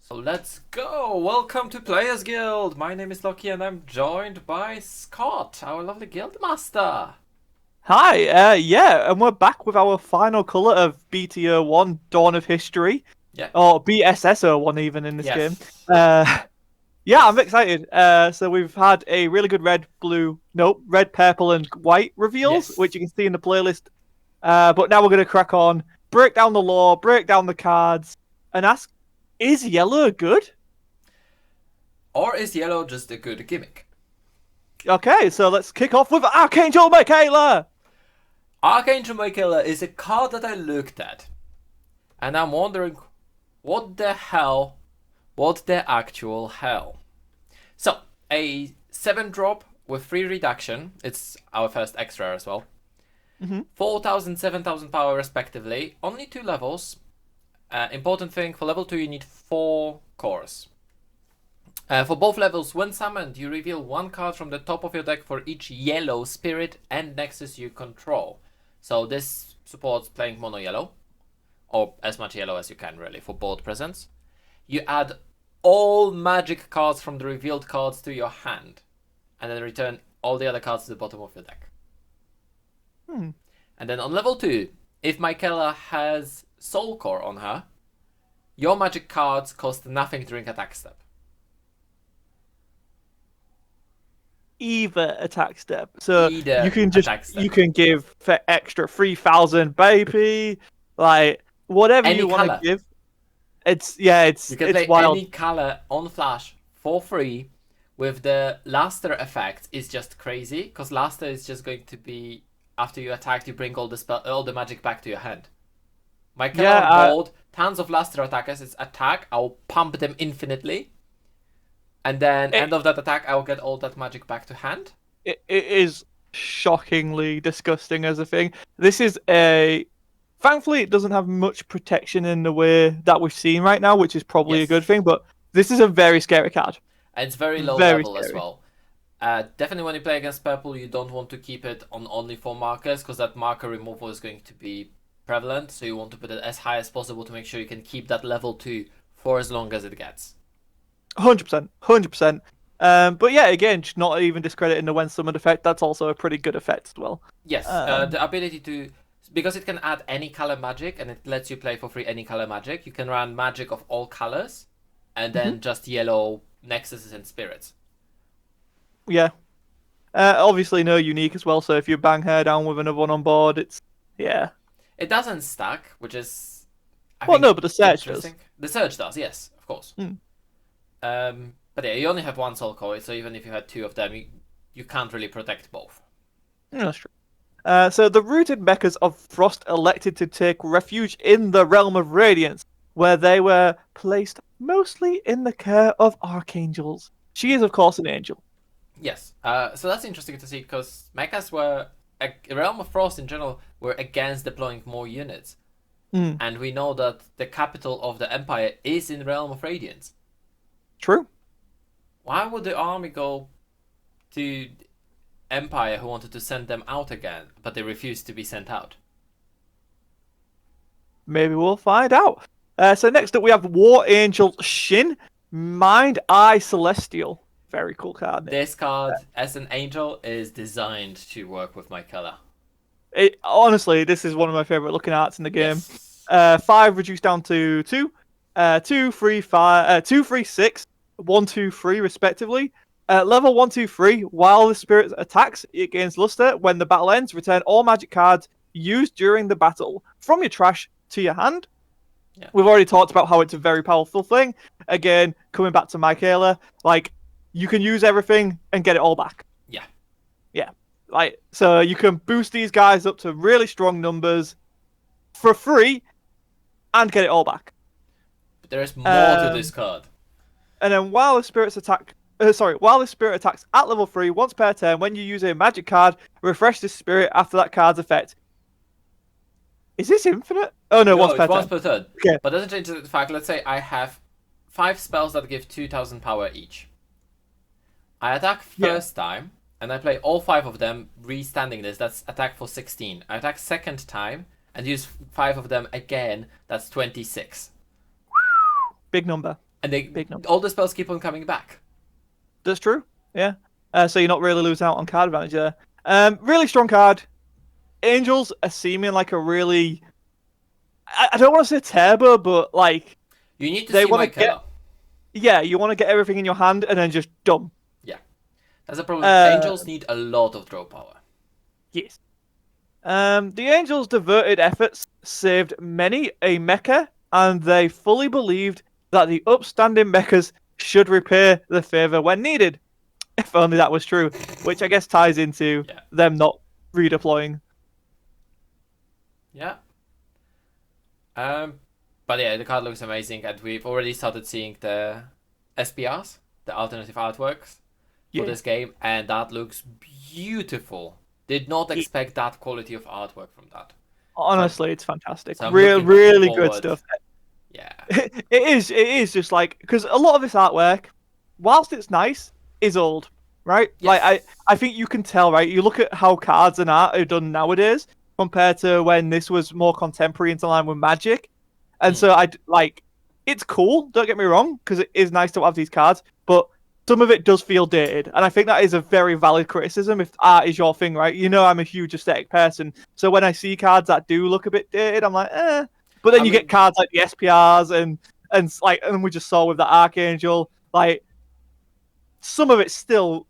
So let's go! Welcome to Players Guild! My name is Loki and I'm joined by Scott, our lovely guild master. Hi, yeah, and we're back with our final colour of BTO1 Dawn of History, Yeah, or BSSO1 even in this game. yes, Uh, yeah, I'm yes, excited. So we've had a really good red, purple, and white reveals, which yes. you can see in the playlist. But now we're going to crack on, break down the lore, break down the cards, and ask, is yellow good? Or is yellow just a good gimmick? Okay, so let's kick off with Archangel Michaela! Archangel Michaela is a card that I looked at, and I'm wondering what the hell, what the actual hell. So, a 7 drop with 3 reduction, it's our first extra as well. Hmm. 4,000, 7,000 power respectively, only 2 levels. Important thing, for level 2 you need 4 cores. For both levels, when summoned, you reveal 1 card from the top of your deck for each yellow spirit and nexus you control. So this supports playing mono yellow, or as much yellow as you can really, for board presence. You add all magic cards from the revealed cards to your hand, and then return all the other cards to the bottom of your deck. Hmm. And then on level 2, if Michaela has Soul Core on her, your magic cards cost nothing during attack step. Either attack step. So you Either can just attack you step. can give for extra 3,000 baby, like whatever Any you want to color. give. It's yeah, You it's can it's play wild. any color on Flash for free with the Luster effect is just crazy because Luster is just going to be after you attack, you bring all the magic back to your hand. Michaela Yeah, on board, tons of Luster attackers. It's attack. I'll pump them infinitely, and then it, end of that attack, I'll get all that magic back to hand. it is shockingly disgusting as a thing. This is a thankfully it doesn't have much protection in the way that we've seen right now, which is probably a good Yes, thing. But this is a very scary card. and it's very low Very level as scary. well. Definitely when you play against purple, you don't want to keep it on only 4 markers because that marker removal is going to be prevalent. So you want to put it as high as possible to make sure you can keep that level 2 for as long as it gets. 100%, 100%. But yeah, again, just not even discrediting the when summoned effect. That's also a pretty good effect as well. Yes, Um, the ability to, because it can add any color magic and it lets you play for free any color magic. You can run magic of all colors, and mhm, then just yellow nexuses and spirits. yeah. Obviously, no unique as well. So if you bang her down with another one on board, it's yeah. It doesn't stack, which is, I Well, think, no, but the search does. interesting. The Surge does, yes, of course. Mm, But yeah, you only have one soul coin, so even if you had 2 of them, you can't really protect both. yeah, that's true. So the rooted mechas of Frost elected to take refuge in the realm of Radiance, where they were placed mostly in the care of archangels. She is, of course, an angel. Yes, so that's interesting to see because mechas were Realm of Frost in general were against deploying more units, Mm, and we know that the capital of the Empire is in Realm of Radiance. true. Why would the army go to Empire who wanted to send them out again, but they refused to be sent out? Maybe we'll find out. So next up we have War Angel Shin, Mind Eye Celestial. Very cool card name. This card, as an angel, is designed to work with my color. Honestly, this is one of my favorite looking arts in the game. Yes. 5 reduced down to 2, 2, 3, 5, 2, 3, 6, 1, 2, 3, respectively. Level 1, 2, 3. While the spirit attacks against Luster, when the battle ends, return all magic cards used during the battle from your trash to your hand. Yeah. We've already talked about how it's a very powerful thing. Again, coming back to Michaela, like you can use everything and get it all back. Yeah. Yeah. Like so you can boost these guys up to really strong numbers for free and get it all back. But there is more to this Um, card. and then while the spirit attacks at level 3 once per turn, when you use a magic card, refresh the spirit after that card's effect. Is this infinite? Oh no, No, once it's per once turn. per turn. Okay. But doesn't change the fact, let's say I have 5 spells that give 2,000 power each. I attack Yeah. first time, and I play all 5 of them, re-standing this, that's attack for 16. I attack second time, and use 5 of them again, that's 26. Big number. And Big number. all the spells keep on coming back. That's true. Yeah. So you're not really losing out on card advantage there. Really strong card. Angels are seeming like a really, I don't want to say turbo, but like You need to they see want my to get, killer. yeah, you want to get everything in your hand and then just dump. Yeah, that's a problem. Uh, Angels need a lot of draw power. yes. The Angels' diverted efforts saved many a mecha, and they fully believed that the upstanding mechas should repay the favor when needed. If only that was true, which I guess ties into Yeah. them not redeploying. Yeah. But yeah, the card looks amazing, and we've already started seeing the SPRs, the alternative artworks for Yeah. this game, and that looks beautiful. Did not Yeah. expect that quality of artwork from that. Honestly, it's fantastic. So I'm Real, looking really good forward. stuff. Yeah. It is. It is just like because a lot of this artwork, whilst it's nice, is old, right? Yes. Like I think you can tell, right? You look at how cards and art are done nowadays compared to when this was more contemporary into line with Magic, and so I like it's cool. Don't get me wrong, because it is nice to have these cards, but some of it does feel dated, and I think that is a very valid criticism if art is your thing, right? You know, I'm a huge aesthetic person, so when I see cards that do look a bit dated, I'm like, eh. But then I you mean- get cards like the SPRs and we just saw with the Archangel, like some of it's still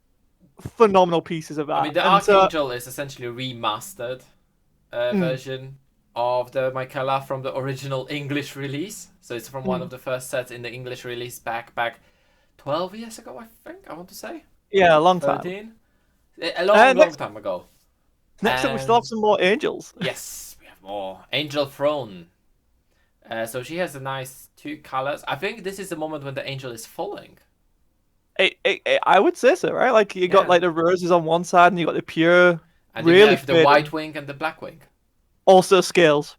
phenomenal pieces of art. I mean, the And so, Archangel is essentially a remastered version of the Michaela from the original English release. So it's from one of the first sets in the English release back 12 years ago, I think. I want to say yeah, a long time. 13. A long time ago. Next up, we still have some more angels. Yes, we have more. Angel Throne. So she has a nice 2 colors. I think this is the moment when the angel is falling. I would say so, right? Like you got Yeah. like the roses on one side, and you got the pure, And really you have the faded- white wing and the black wing. also scales.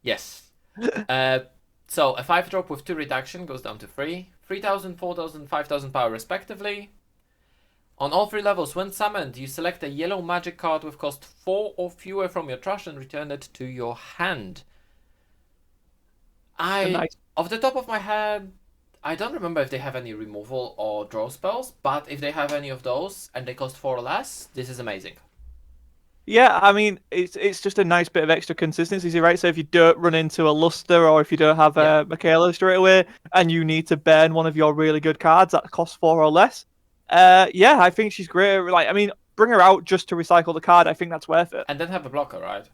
Yes. So a 5-drop with 2 reduction goes down to 3. 3,000, 4,000, 5,000 power respectively. On all 3 levels, when summoned, you select a yellow magic card with cost 4 or fewer from your trash and return it to your hand. Nice. Off the top of my head, I don't remember if they have any removal or draw spells, but if they have any of those and they cost 4 or less, this is amazing. Yeah, I mean, it's just a nice bit of extra consistency, right? So if you don't run into a Luster or if you don't have a Michaela straight away and you need to burn one of your really good cards that costs 4 or less, yeah, I think she's great. Like, I mean, bring her out just to recycle the card. I think that's worth it. And then have a blocker, right?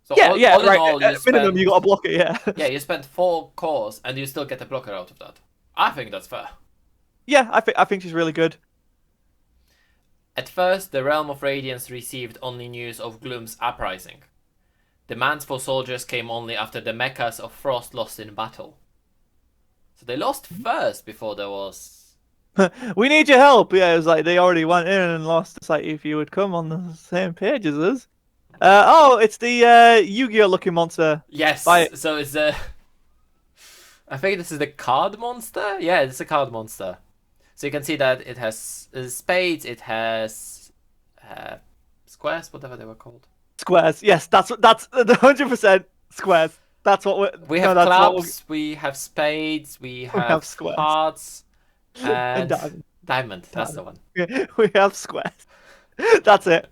So Yeah, all right. in all, At minimum, you got a blocker, yeah. Yeah, you spend 4 cores and you still get a blocker out of that. I think that's fair. Yeah, I think she's really good. At first, the Realm of Radiance received only news of Gloom's uprising. Demands for soldiers came only after the mechas of Frost lost in battle. So they lost first before there was... We need your help. Yeah, it was like they already went in and lost. It's like if you would come on the same page as us. It's the Yu-Gi-Oh looking monster. Yes, so it's a... I think this is the card monster? Yeah, it's a card monster. So you can see that it has spades, it has squares, whatever they were called. Squares. Yes, that's 100% squares. That's what we have clubs, we have spades, we have squares. hearts, and diamond. That's the one. We have squares. That's it.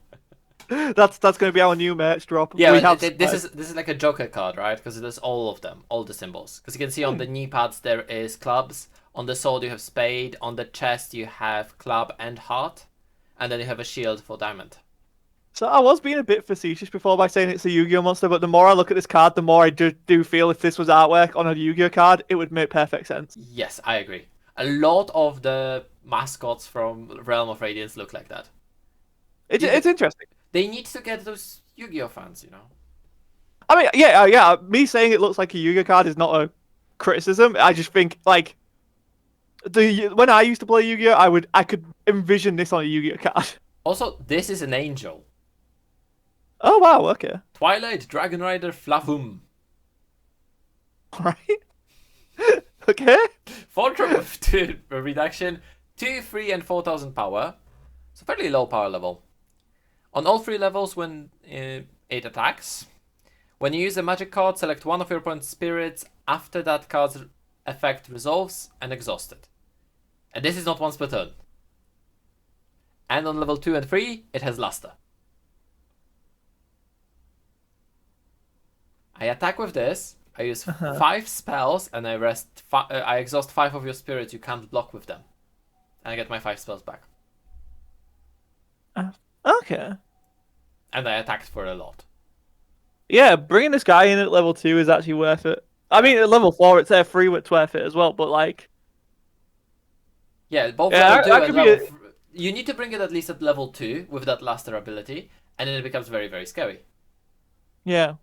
That's going to be our new merch drop. Yeah, this is like a Joker card, right? Because it does all of them, all the symbols. Because you can see on the knee pads there is clubs. On the sword you have spade. On the chest you have club and heart, and then you have a shield for diamond. So I was being a bit facetious before by saying it's a Yu-Gi-Oh monster, but the more I look at this card, the more I do feel if this was artwork on a Yu-Gi-Oh card, it would make perfect sense. Yes, I agree. A lot of the mascots from Realm of Radiance look like that. It's interesting. They need to get those Yu-Gi-Oh fans, you know. I mean, yeah. Me saying it looks like a Yu-Gi-Oh card is not a criticism. I just think like when I used to play Yu-Gi-Oh, I could envision this on a Yu-Gi-Oh card. Also, this is an angel. Oh wow, okay. Twilight Dragon Rider Flafum. Right. Okay. 4-drop with 2 reduction, 2, 3, and 4,000 power. So fairly low power level. On all 3 levels, when it attacks, when you use a magic card, select one of your opponent's spirits after that card's effect resolves and exhausted. And this is not once per turn. And on level 2 and 3, it has luster. I attack with this. I use 5 spells and I I exhaust 5 of your spirits. You can't block with them, and I get my 5 spells back. Okay. And I attacked for a lot. Yeah, bringing this guy in at level 2 is actually worth it. I mean, at level 4, it's free, it's worth it as well. But like, Yeah, both yeah, level 2 that and could level. be You need to bring it at least at level 2 with that luster ability, and then it becomes very, very scary. yeah.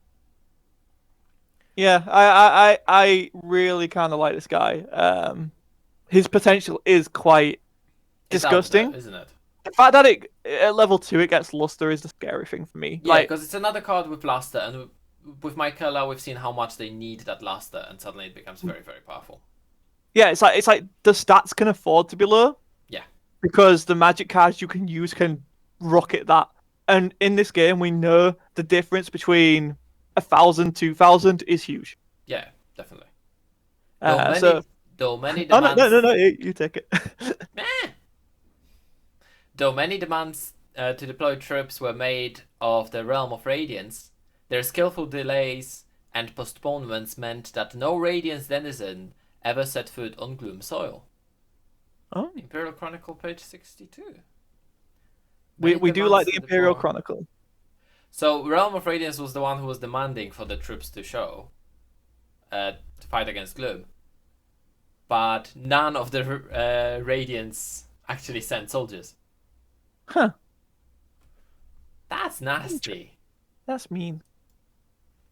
Yeah, I really kind of like this guy. His potential is quite It's out there, disgusting. isn't it? The fact that it at level 2 it gets luster is the scary thing for me. Yeah, Like, because it's another card with luster, and with my color, we've seen how much they need that luster, and suddenly it becomes very, very powerful. yeah, it's like the stats can afford to be low. Yeah. Because the magic cards you can use can rocket that. And in this game, we know the difference between 1,000, 2,000 is huge. Yeah, definitely. So, Though many oh, no, demands. no, you take it. Meh. Though many demands to deploy troops were made of the realm of Radiance, their skillful delays and postponements meant that no Radiance denizen ever set foot on Gloom soil. Oh, Imperial Chronicle, page 62. we do like the Imperial Chronicle. So, Realm of Radiance was the one who was demanding for the troops to show, to fight against Gloom. But none of the Radiance actually sent soldiers. Huh. That's nasty. That's mean.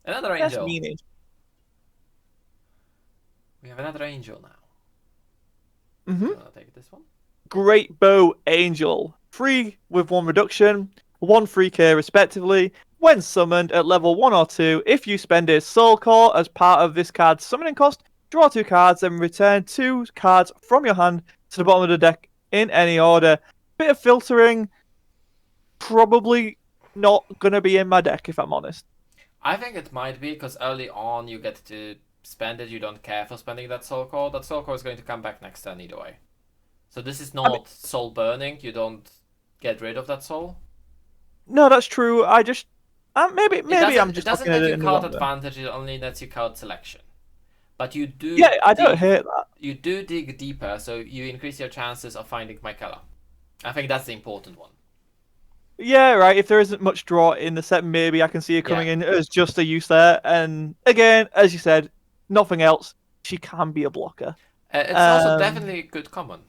Another That's angel. mean. We have another angel now. Mm-hmm. I'll take this one. Great Bow Angel. 3 with 1 reduction, 1 3k respectively. When summoned at level 1 or 2, if you spend a soul core as part of this card's summoning cost, draw 2 cards and return 2 cards from your hand to the bottom of the deck in any order. Bit of filtering. Probably not going to be in my deck, if I'm honest. I think it might be because early on you get to spend it. You don't care for spending that soul core. That soul core is going to come back next turn either way. So this is not soul burning. You don't get rid of that soul. No, that's true. I just maybe I'm just it doesn't looking at let it you in the card wrong way. advantage. It only lets you card selection. But you do. Yeah, I don't hate that. You do dig deeper, so you increase your chances of finding my color. I think that's the important one. Yeah, right. If there isn't much draw in the set, maybe I can see it coming in as just a use there. And again, as you said, nothing else. She can be a blocker. It's also definitely a good common.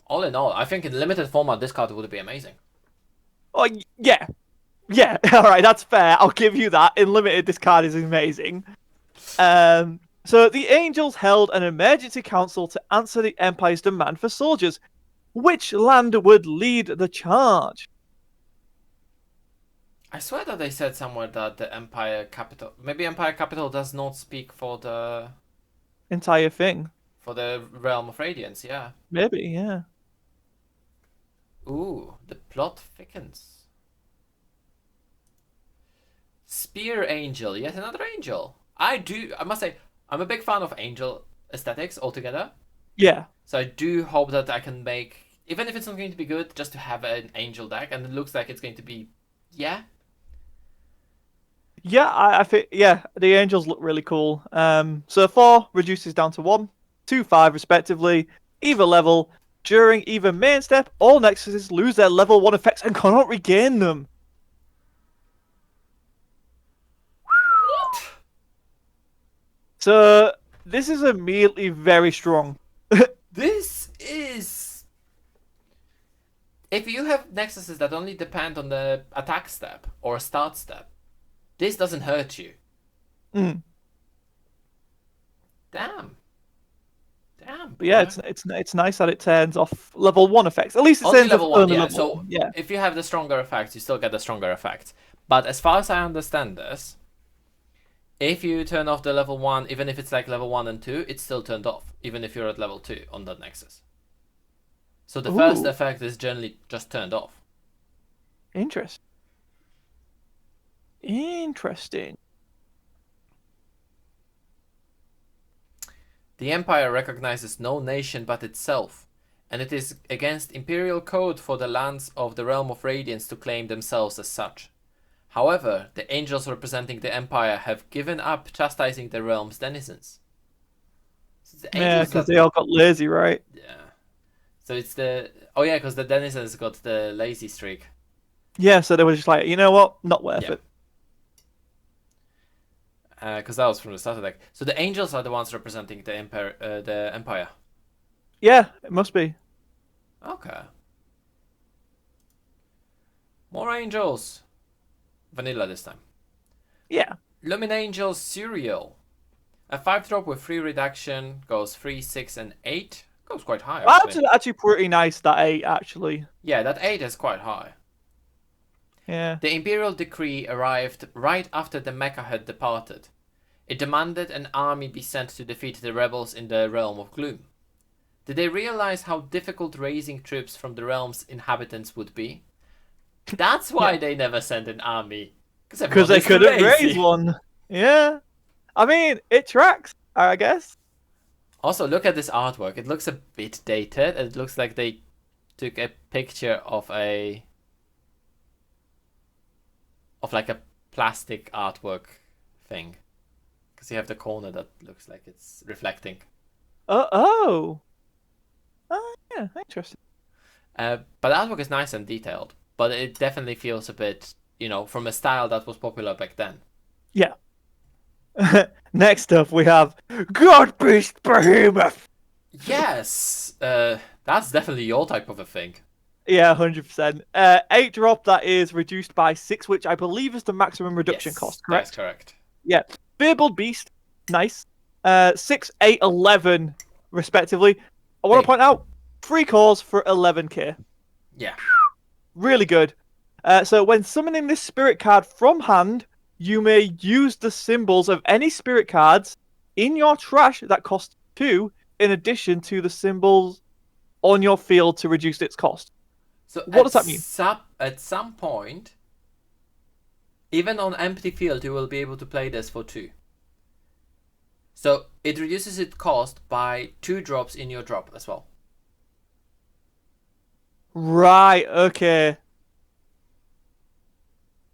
All in all, I think in limited format, this card would be amazing. Oh, yeah. Yeah, all right, that's fair. I'll give you that. In limited, this card is amazing. So the Angels held an emergency council to answer the Empire's demand for soldiers. Which land would lead the charge? I swear that they said somewhere that the Empire capital, maybe Empire capital does not speak for the Entire thing. For the Realm of Radiance, yeah. Maybe, yeah. Ooh, the plot thickens. Spear Angel, yet another angel. I must say, I'm a big fan of angel aesthetics altogether. Yeah. So I do hope that I can make, even if it's not going to be good, just to have an angel deck, and it looks like it's going to be, yeah. Yeah, I think, yeah, the angels look really cool. So 4 reduces down to 1, 2, 5 respectively, either level. During either main step, all nexuses lose their level 1 effects and cannot regain them. What? So this is immediately very strong. This is... If you have nexuses that only depend on the attack step or start step, this doesn't hurt you. Mm. Damn. But yeah, it's nice that it turns off level 1 effects. At least it only turns level off 1, only yeah. level So 1. Yeah. if you have the stronger effects, you still get the stronger effects. But as far as I understand this, if you turn off the level 1, even if it's like level 1 and 2, it's still turned off, even if you're at level 2 on that nexus. So the first effect is generally just turned off. Interesting. The Empire recognizes no nation but itself, and it is against imperial code for the lands of the realm of Radiance to claim themselves as such. However, the angels representing the Empire have given up chastising the realm's denizens. So the Yeah, angels because that... they all got lazy, right? Yeah. So it's the... Oh yeah, because the denizens got the lazy streak. Yeah, so they were just like, you know what? Not worth Yeah. it. Because that was from the starter deck. So the angels are the ones representing the Empire. Yeah, it must be. Okay. More angels. Vanilla this time. Yeah. Luminangel Cereal. A 5-drop with 3 reduction. Goes 3, 6, and 8. Goes quite high, That's actually. actually pretty nice, that 8, actually. Yeah, that 8 is quite high. Yeah. The Imperial Decree arrived right after the Mecha had departed. It demanded an army be sent to defeat the rebels in the Realm of Gloom. Did they realize how difficult raising troops from the realm's inhabitants would be? That's why Yeah. they never sent an army. Because they couldn't raise one. Yeah. I mean, it tracks, I guess. Also, look at this artwork. It looks a bit dated. It looks like they took a picture of like a plastic artwork thing. Because you have the corner that looks like it's reflecting. Oh. Oh, yeah, interesting. But the artwork is nice and detailed. But it definitely feels a bit, from a style that was popular back then. Yeah. Next up, we have God Beast Behemoth. Yes, that's definitely your type of a thing. Yeah, 100%. 8-drop that is reduced by 6, which I believe is the maximum reduction Yes, cost, correct? that's correct. Yeah. Fabled Beast, nice. 6, 8, 11, respectively. I want to point out 3 cores for 11k. Yeah. Really good. So when summoning this spirit card from hand, you may use the symbols of any spirit cards in your trash that cost 2, in addition to the symbols on your field to reduce its cost. So what does that mean? At some point, even on empty field, you will be able to play this for 2. So it reduces its cost by 2 drops in your drop as well. Right, okay.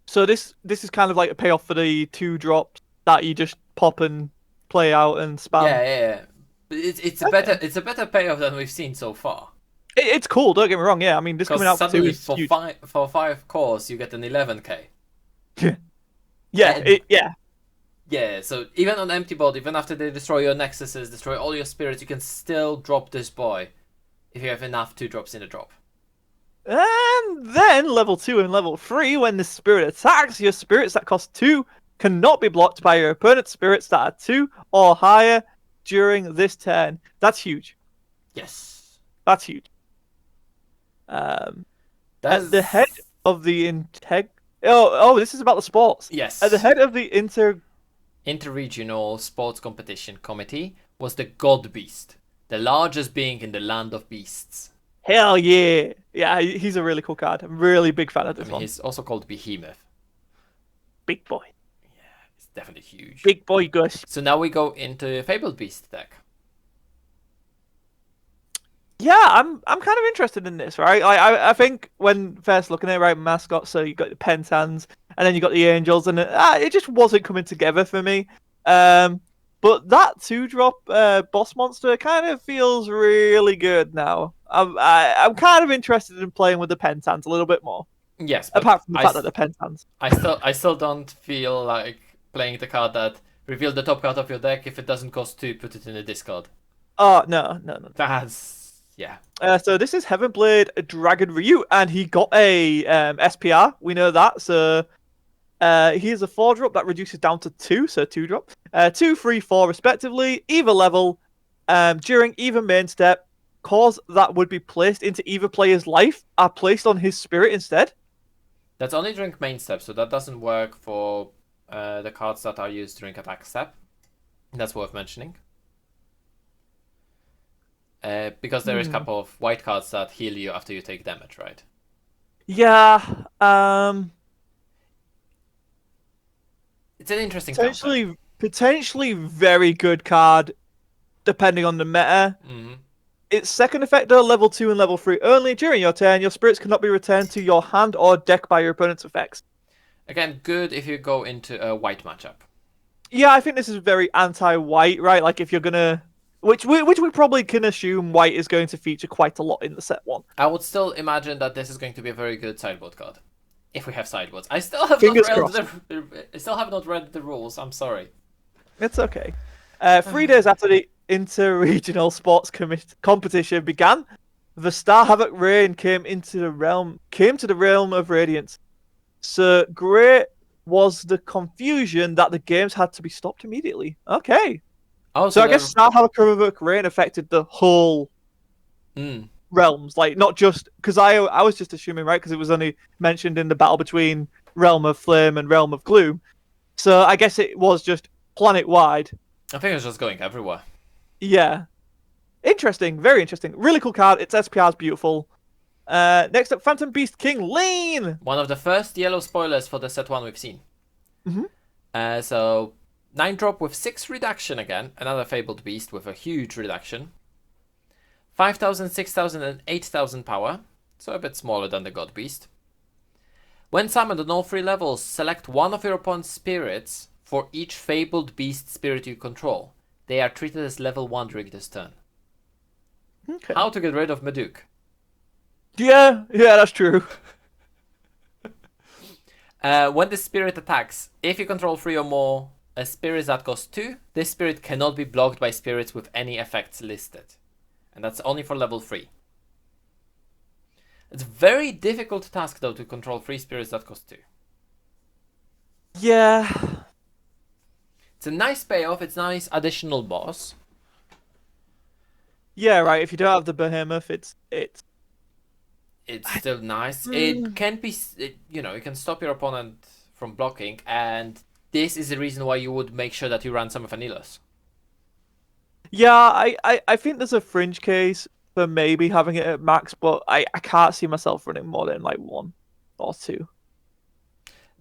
So this is kind of like a payoff for the 2 drops that you just pop and play out and spam. Yeah. It's a better payoff than we've seen so far. It's cool, don't get me wrong. Yeah, I mean this coming out for 2 is huge. For 5 cores you get an 11k. Yeah. Yeah, so even on empty board, even after they destroy your nexuses, destroy all your spirits, you can still drop this boy if you have enough 2 drops in a drop. And then level 2 and level 3, when the spirit attacks, your spirits that cost 2 cannot be blocked by your opponent's spirits that are 2 or higher during this turn. That's huge. Yes. That's huge. At the head of the this is about the sports. Yes. At the head of the Interregional Sports Competition Committee was the God Beast, the largest being in the land of beasts. Hell yeah. Yeah, he's a really cool card. I'm really big fan of this one. He's also called Behemoth. Big boy. Yeah, it's definitely huge. Big boy Gus. So now we go into Fabled Beast deck. Yeah, I'm kind of interested in this, right? I think when first looking at it, right, mascot, so you got the Pentans, and then you got the Angels, and it just wasn't coming together for me. But that 2-drop boss monster kind of feels really good now. I'm kind of interested in playing with the Pentans a little bit more. Yes, apart from the fact that the Pentans. I still don't feel like playing the card that reveal the top card of your deck. If it doesn't cost 2, put it in the discard. Oh no. Yeah. So this is Heavenblade Dragon Ryu, and he got a SPR. We know that. So he is a 4-drop that reduces down to 2, so 2-drop. 2, 3, 4 respectively, either level, during either main step. Cores that would be placed into either player's life are placed on his spirit instead. That's only during main step, so that doesn't work for the cards that are used during attack step. That's worth mentioning. Because there is a couple of white cards that heal you after you take damage, right? Yeah. It's an interesting counter. Potentially very good card. depending on the meta. Hmm. Its second effect are level 2 and level 3 only. During your turn, your spirits cannot be returned to your hand or deck by your opponent's effects. Again, good if you go into a white matchup. Yeah, I think this is very anti-white, right? Like if you're gonna, which we probably can assume white is going to feature quite a lot in the set one. I would still imagine that this is going to be a very good sideboard card. If we have sideboards. I still have not Fingers read crossed. I still have not read the rules. I'm sorry. It's okay. 3 days after the inter-regional sports competition began, the Star Havoc reign came to the realm of Radiance. So great was the confusion that the games had to be stopped immediately. Okay. Oh, So I guess Star Havoc reign affected the whole realms, like not just because I was just assuming, right, because it was only mentioned in the battle between Realm of Flame and Realm of Gloom. So I guess it was just planet wide. I think it's just going everywhere. Yeah. Interesting, very interesting. Really cool card. Its SPR is beautiful. Next up, Phantom Beast King Lane. One of the first yellow spoilers for the set 1 we've seen. Mm-hmm. So 9-drop with 6 reduction again. Another Fabled Beast with a huge reduction. 5,000, 6,000 and 8,000 power. So a bit smaller than the God Beast. When summoned on all 3 levels, select one of your opponent's spirits for each Fabled Beast spirit you control. They are treated as level 1 during this turn. Okay. How to get rid of Meduk? Yeah, that's true. When the spirit attacks, if you control 3 or more spirits that cost 2, this spirit cannot be blocked by spirits with any effects listed. And that's only for level 3. It's a very difficult task though to control 3 spirits that cost 2. Yeah. It's a nice payoff, it's a nice additional boss. Yeah, right. If you don't have the behemoth, it's It's still nice. It can be, it can stop your opponent from blocking, and this is the reason why you would make sure that you run some vanillas. Yeah, I think there's a fringe case for maybe having it at max, but I can't see myself running more than like 1 or 2.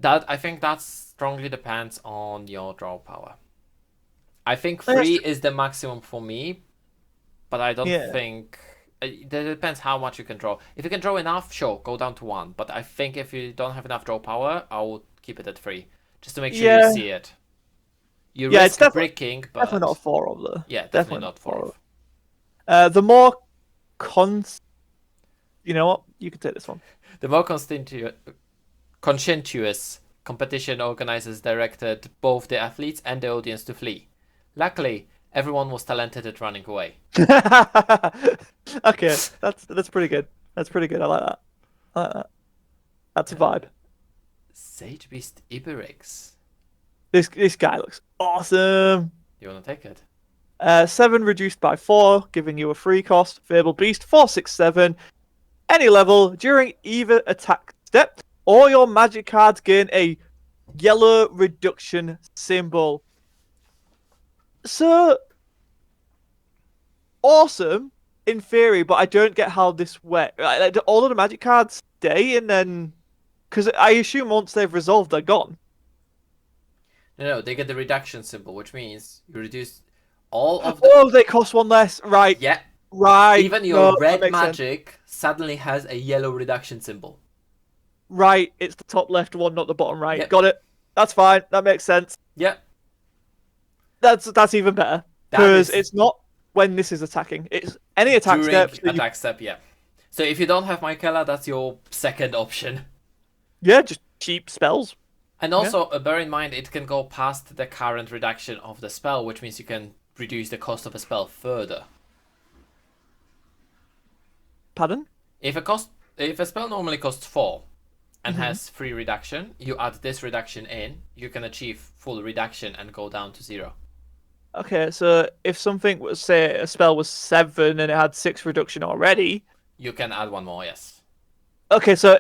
I think that strongly depends on your draw power. I think 3 is the maximum for me, but I don't think... It depends how much you can draw. If you can draw enough, sure, go down to 1. But I think if you don't have enough draw power, I would keep it at 3. Just to make sure you see it. You risk it's bricking, but... definitely not a 4 of though. Yeah, definitely not 4 of. The more You know what? You can take this one. The more conscientious competition organizers directed both the athletes and the audience to flee. Luckily, everyone was talented at running away. Okay, that's pretty good. That's pretty good. I like that. That's a vibe. Sage Beast Iberix. This guy looks awesome. You wanna take it? 7 reduced by 4, giving you a free cost. Fabled Beast 4/6/7. Any level during either attack step, all your magic cards gain a yellow reduction symbol. So awesome in theory, but I don't get how this works. Like, do all of the magic cards stay, and then because I assume once they've resolved, they're gone. No, they get the reduction symbol, which means you reduce all of the... Oh, they cost 1 less. Right. Yeah. Right. Even your red that makes magic suddenly has a yellow reduction symbol. Right. It's the top left one, not the bottom right. Yep. Got it. That's fine. That makes sense. Yeah. That's even better. Because it's not when this is attacking. It's any attack during step. attack step, yeah. So if you don't have Michaela, that's your second option. Yeah, just cheap spells. And also, bear in mind, it can go past the current reduction of the spell, which means you can reduce the cost of a spell further. Pardon? If a spell normally costs 4 and has 3 reduction, you add this reduction in, you can achieve full reduction and go down to 0. Okay, so if something was, say, a spell was 7 and it had 6 reduction already... You can add 1 more, yes. Okay, so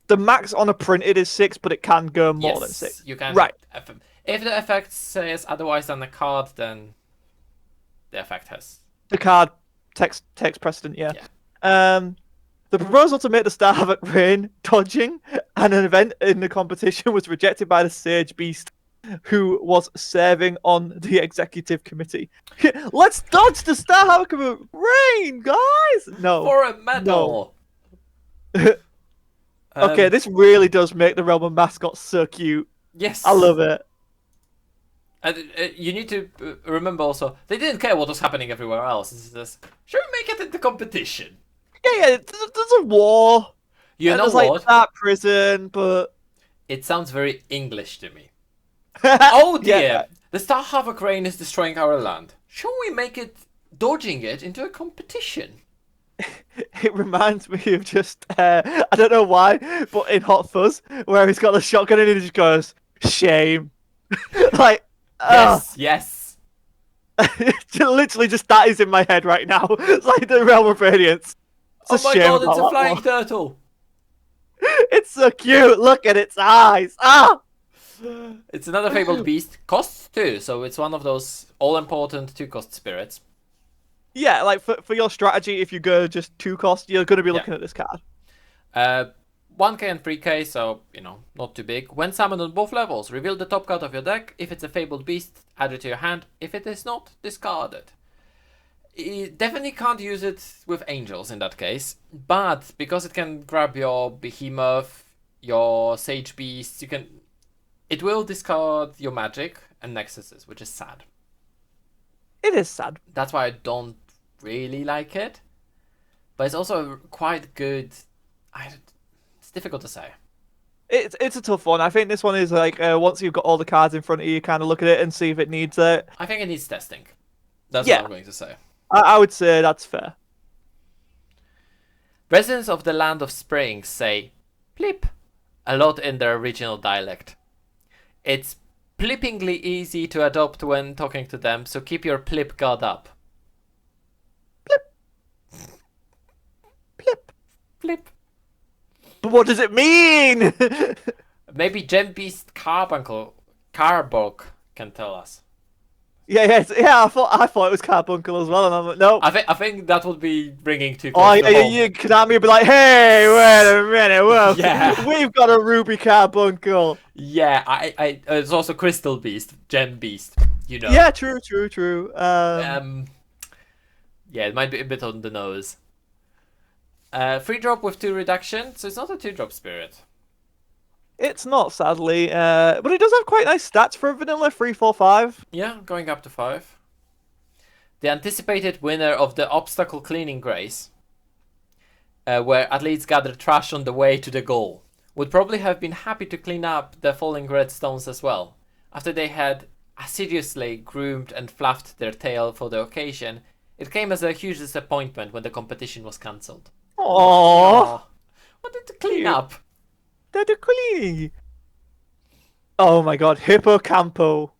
the max on a printed is 6, but it can go more than 6. You can. Right. If the effect says otherwise than the card, then the effect has. The card takes precedent, yeah. The proposal to make the Star Havoc reign dodging and an event in the competition was rejected by the Sage Beast. who was serving on the executive committee. Let's dodge the Star Hammer Rain, guys! No. For a No. medal. Okay, this really does make the Realm of mascot so cute. Yes. I love it. And you need to remember also, they didn't care what was happening everywhere else. It's just, should we make it into competition? Yeah, there's a war. You and know there's what? like that prison, but It sounds very English to me. Oh dear! Yeah. The Star Havoc Rain is destroying our land. Shall we make it, dodging it, into a competition? It reminds me of just I don't know why, but in Hot Fuzz, where he's got the shotgun and he just goes, shame. Like, Yes. literally just that is in my head right now. It's like the Realm of Radiance. Oh my god, it's a flying turtle. It's so cute. Look at its eyes. Ah! It's another fabled beast. Costs 2, so it's one of those all-important 2-cost spirits. Yeah, like for your strategy, if you go just 2 cost, you're going to be looking at this card. 1k and 3k, so, not too big. When summoned on both levels, reveal the top card of your deck. If it's a fabled beast, add it to your hand. If it is not, discard it. You definitely can't use it with angels in that case, but because it can grab your behemoth, your sage beast, it will discard your magic and nexuses, which is sad. It is sad. That's why I don't really like it, but it's also quite good. It's difficult to say. It's a tough one. I think this one is like once you've got all the cards in front of you, kind of look at it and see if it needs it. I think it needs testing. That's Yeah. what I'm going to say. I would say that's fair. Residents of the Land of Springs say "plip" a lot in their original dialect. It's plippingly easy to adopt when talking to them, so keep your plip guard up. Plip. Plip. But what does it mean? Maybe Gem Beast Carbuncle can tell us. Yeah. I thought it was Carbuncle as well, and I'm like, no. I think that would be bringing too Oh close to home. yeah, Konami would be like, hey, wait a minute, whoa, Yeah. we've got a Ruby Carbuncle. Yeah, it's also Crystal Beast, Gem Beast, Yeah, true. Yeah, it might be a bit on the nose. 3-drop with 2 reduction, so it's not a 2-drop spirit. It's not, sadly, but it does have quite nice stats for a vanilla 3/4/5. Yeah, going up to 5. The anticipated winner of the obstacle cleaning race, where athletes gather trash on the way to the goal, would probably have been happy to clean up the falling red stones as well. After they had assiduously groomed and fluffed their tail for the occasion, it came as a huge disappointment when the competition was cancelled. Aww. Wanted to clean Cute. up. They're the cleaning. Oh my god, Hippocampo.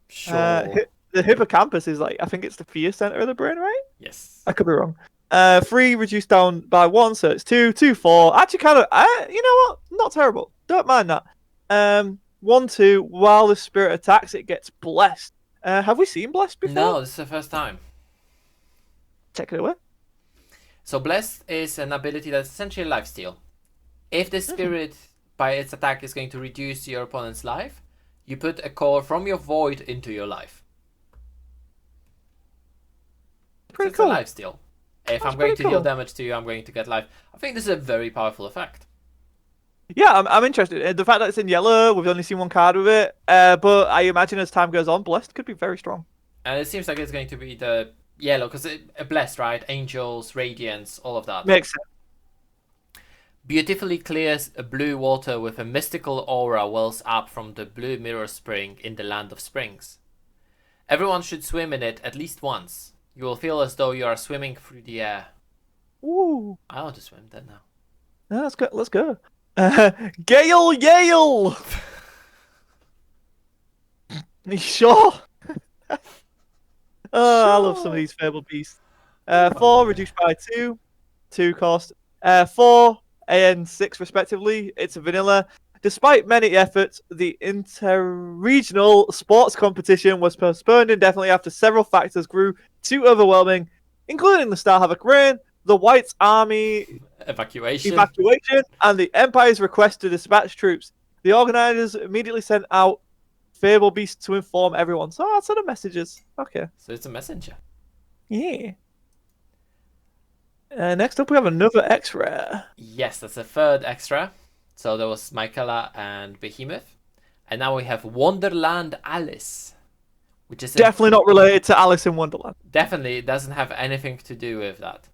Sure. The hippocampus is like, I think it's the fear center of the brain, right? Yes. I could be wrong. 3 reduced down by 1, so it's 2, 2, 4. Actually, kind of, you know what? Not terrible. Don't mind that. 1, 2. While the spirit attacks, it gets blessed. Have we seen blessed before? No, this is the first time. Check it away. So Blessed is an ability that's essentially a lifesteal. If the spirit, by its attack, is going to reduce your opponent's life, you put a core from your void into your life. Pretty It's cool. a lifesteal. If That's I'm going pretty to deal cool. damage to you, I'm going to get life. I think this is a very powerful effect. Yeah, I'm interested. The fact that it's in yellow, we've only seen 1 card with it. But I imagine as time goes on, blessed could be very strong. And it seems like it's going to be the yellow, because Blessed, right? Angels, Radiance, all of that. Makes sense. Beautifully clears a blue water with a mystical aura wells up from the blue mirror spring in the Land of Springs. Everyone should swim in it at least once. You will feel as though you are swimming through the air. Ooh. I want to swim there now. Yeah, let's go. Let's go. Gale Yale. You sure? Oh, I love some of these fabled beasts. 4 reduced by 2, 2 cost. 4 and 6 respectively. It's a vanilla. Despite many efforts, the inter-regional sports competition was postponed indefinitely after several factors grew too overwhelming, including the Star Havoc Rain, the White's army Evacuation. evacuation, and the Empire's request to dispatch troops. The organizers immediately sent out Fable Beast to inform everyone. So that's sort of messages. Okay. So it's a messenger. Yeah. Next up, we have another X-Rare. Yes, that's a third extra. So there was Michaela and Behemoth. And now we have Wonderland Alice, which is Definitely not related to Alice in Wonderland. definitely doesn't have anything to do with that.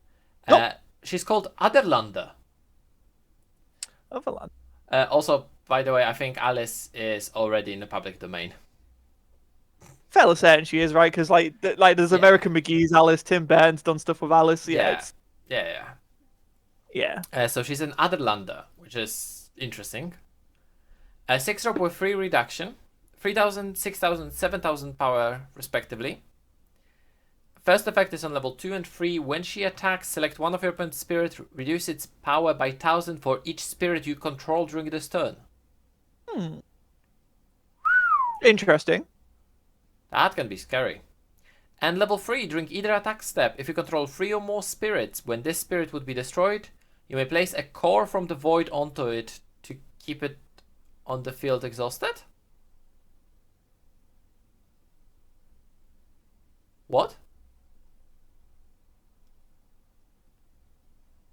Nope. She's called Otherlander. Overland. Also, by the way, I think Alice is already in the public domain. Fairly certain she is, right? Because there's Yeah. American McGee's Alice, Tim Burton's done stuff with Alice. Yeah. Yeah. So she's an Otherlander, which is interesting. 6 drop with 3 reduction, 3000, 6000, 7000 power respectively. First effect is on level 2 and 3. When she attacks, select one of your opponent's spirit, reduce its power by 1000 for each spirit you control during this turn. Interesting. That can be scary. And level 3, during either attack step, if you control 3 or more spirits, when this spirit would be destroyed, you may place a core from the void onto it to keep it on the field exhausted? What?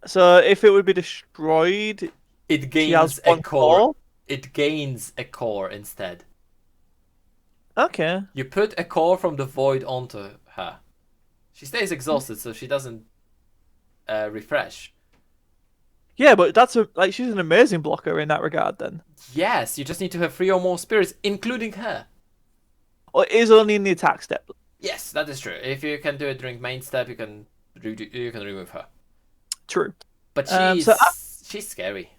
So if it would be destroyed, It she gains has a one core. core. It gains a core instead. Okay. You put a core from the void onto her. She stays exhausted, so she doesn't refresh. Yeah, but she's an amazing blocker in that regard. Then, Yes, you just need to have 3 or more spirits, including her. or it is only in the attack step. Yes, that is true. If you can do it during main step, you can remove her. True. But she's scary.